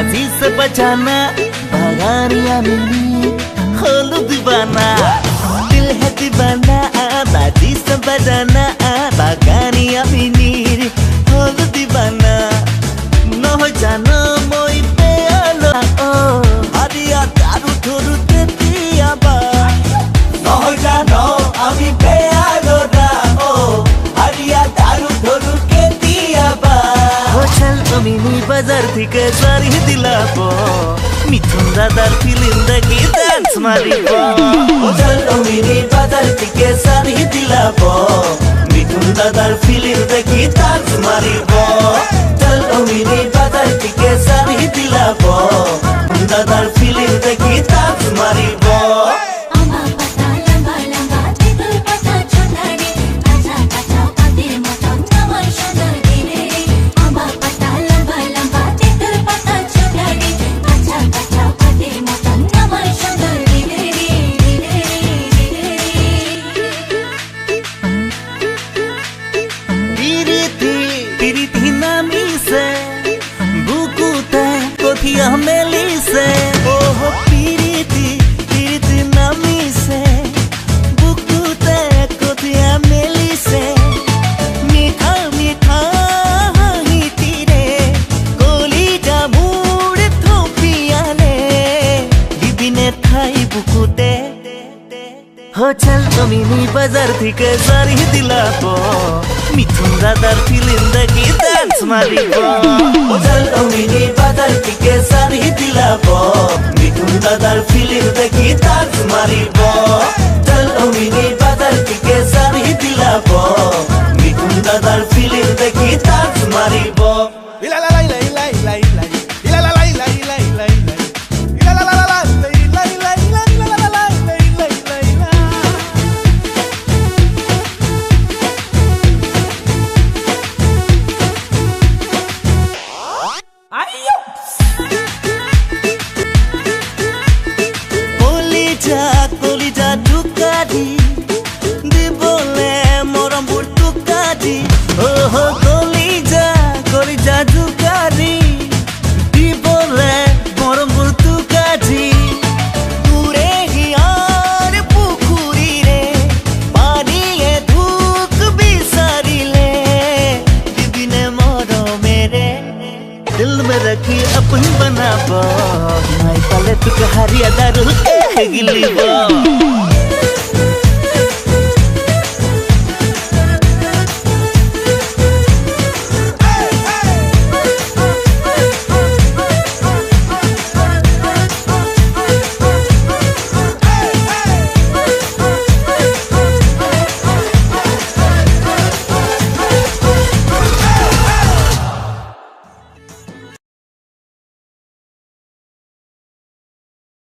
बाजी से बजाना बागानिया मिली होलू दीवाना दिल है दीवाना बाजी से बजाना बागानिया मिली होलू दीवाना न हो जानो मोई पे आलो ओ हरिया दारू धोरू तेतिया बा न हो जानो अभी पे आलो रा ओ हरिया दारू धोरू केतिया बा चल मिनी बाजार থেকে সারি দিলাবো মিথুন দাদার ফিল্ম দেখি ডান্স মারিবো চল মিনি বাজার থেকে সারি দিলাবো মিথুন দাদার ফিল্ম দেখি ডান্স মারিবো চল মিনি বাজার থেকে সারি দিলাবো দাদার ফিল্ম দেখি ডান্স মারিবো मेली से ओह पीरीती पीरीती नामी से बुकुते कोथिया मेली से मीठा मीठा ही तीरे गोली जामुड़ थोपियाले बिबिने थाई बुकुते हो चल मिनी बाजार থেকে সারি দিলাবো মিথুন দাদার ফিল্ম দেখি ডান্স মারিবো ও চল মিনি বাজার থেকে সারি দিলাবো মিথুন দাদার ফিল্ম দেখি ডান্স মারিবো চল মিনি বাজার থেকে সারি দিলাবো মিথুন দাদার ফিল্ম দেখি ডান্স মারিবো লা লা লাই লাই লাই লাই লাই লা লা লাই লাই লাই লাই লা লা লা লা লাই লাই লাই লা লা লা লাই লাই লাই কলিজা টুকারি দিবলে মরম টুকারি ওহ কলিজা কলিজা টুকারি দিবলে মরম টুকারি পুরে হিয়ার পুকুরি রে পানিয়ে ধুক বিসারিলে দিবিনে মরমে রে दिल में रखी अपन बनाबो नाई पाले तुक हरिया दारू गिलीबो